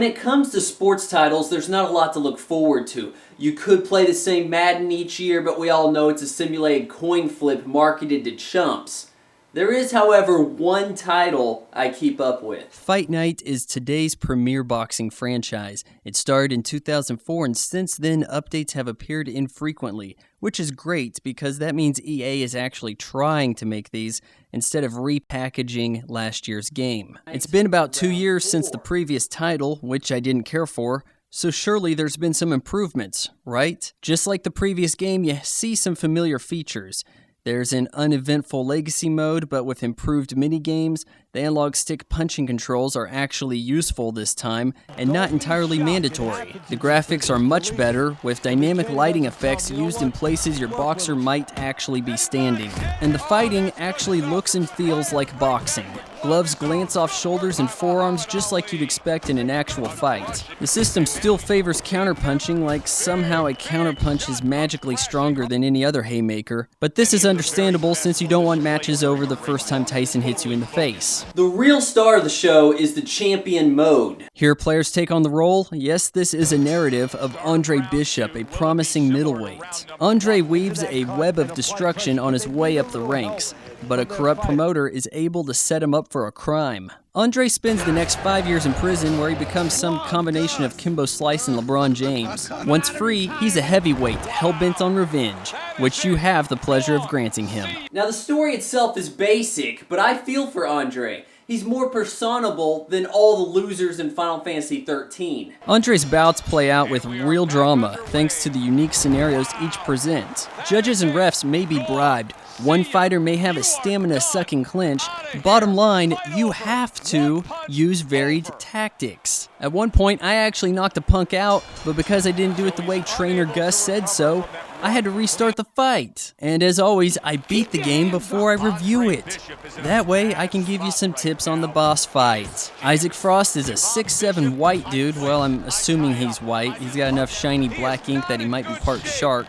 it comes to sports titles, there's not a lot to look forward to. You could play the same Madden each year, but we all know it's a simulated coin flip marketed to chumps. There is, however, one title I keep up with. Fight Night is today's premier boxing franchise. It started in 2004, and since then, updates have appeared infrequently, which is great because that means EA is actually trying to make these instead of repackaging last year's game. It's been about 2 years since the previous title, which I didn't care for, so surely there's been some improvements, right? Just like the previous game, you see some familiar features. There's an uneventful legacy mode, but with improved minigames. The analog stick punching controls are actually useful this time, and not entirely mandatory. The graphics are much better, with dynamic lighting effects used in places your boxer might actually be standing. And the fighting actually looks and feels like boxing. Gloves glance off shoulders and forearms just like you'd expect in an actual fight. The system still favors counterpunching, like somehow a counterpunch is magically stronger than any other haymaker, but this is understandable since you don't want matches over the first time Tyson hits you in the face. The real star of the show is the champion mode. Here players take on the role. Yes, this is a narrative of Andre Bishop, a promising middleweight. Andre weaves a web of destruction on his way up the ranks, but a corrupt promoter is able to set him up for a crime. Andre spends the next 5 years in prison where he becomes some combination of Kimbo Slice and LeBron James. Once free, he's a heavyweight, hell-bent on revenge, which you have the pleasure of granting him. Now the story itself is basic, but I feel for Andre. He's more personable than all the losers in Final Fantasy XIII. Andre's bouts play out with real drama, thanks to the unique scenarios each present. Judges and refs may be bribed. One fighter may have a stamina-sucking clinch. Bottom line, you have to use varied tactics. At one point, I actually knocked a punk out, but because I didn't do it the way Trainer Gus said so, I had to restart the fight. And as always, I beat the game before I review it. That way, I can give you some tips on the boss fight. Isaac Frost is a 6'7" white dude. Well, I'm assuming he's white. He's got enough shiny black ink that he might be part shark.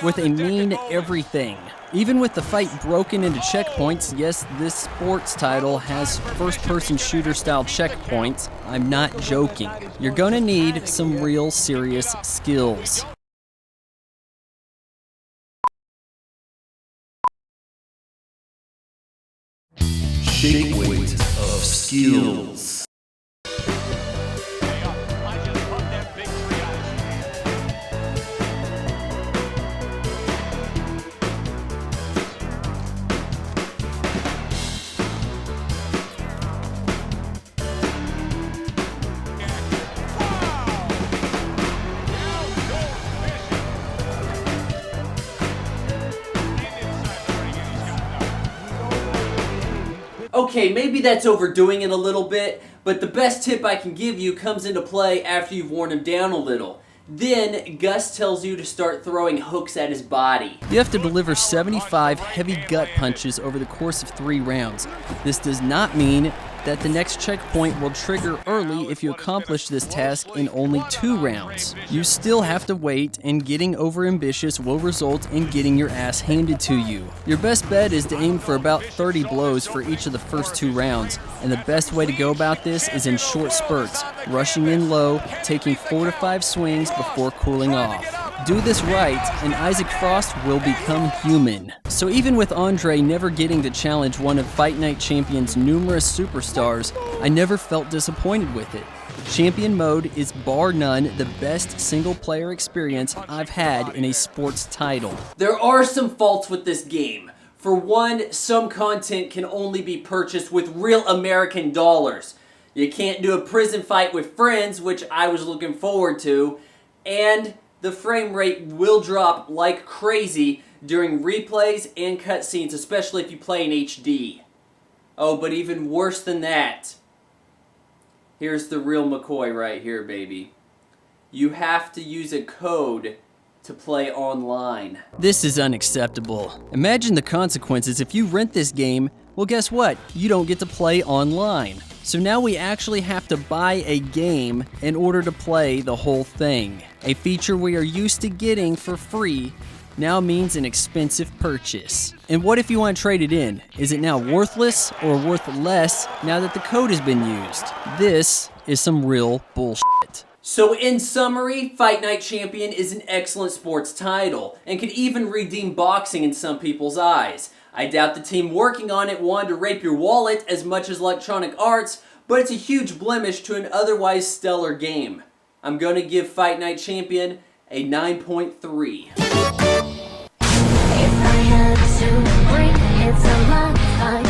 With a mean everything. Even with the fight broken into checkpoints, yes, this sports title has first-person shooter-style checkpoints. I'm not joking. You're gonna need some real serious skills. Shake weight of skills. Okay, maybe that's overdoing it a little bit, but the best tip I can give you comes into play after you've worn him down a little. Then, Gus tells you to start throwing hooks at his body. You have to deliver 75 heavy gut punches over the course of 3 rounds. This does not mean that the next checkpoint will trigger early if you accomplish this task in only 2 rounds. You still have to wait, and getting overambitious will result in getting your ass handed to you. Your best bet is to aim for about 30 blows for each of the first 2 rounds, and the best way to go about this is in short spurts, rushing in low, taking 4 to 5 swings before cooling off. Do this right, and Isaac Frost will become human. So even with Andre never getting to challenge one of Fight Night Champion's numerous superstars, I never felt disappointed with it. Champion Mode is bar none the best single-player experience I've had in a sports title. There are some faults with this game. For one, some content can only be purchased with real American dollars. You can't do a prison fight with friends, which I was looking forward to, and the frame rate will drop like crazy during replays and cutscenes, especially if you play in HD. Oh, but even worse than that, here's the real McCoy right here, baby. You have to use a code to play online. This is unacceptable. Imagine the consequences if you rent this game. Well, guess what? You don't get to play online. So now we actually have to buy a game in order to play the whole thing. A feature we are used to getting for free now means an expensive purchase. And what if you want to trade it in? Is it now worthless or worth less now that the code has been used? This is some real bullshit. So in summary, Fight Night Champion is an excellent sports title, and could even redeem boxing in some people's eyes. I doubt the team working on it wanted to rape your wallet as much as Electronic Arts, but it's a huge blemish to an otherwise stellar game. I'm gonna give Fight Night Champion a 9.3. If I had to break, it's a lifeline.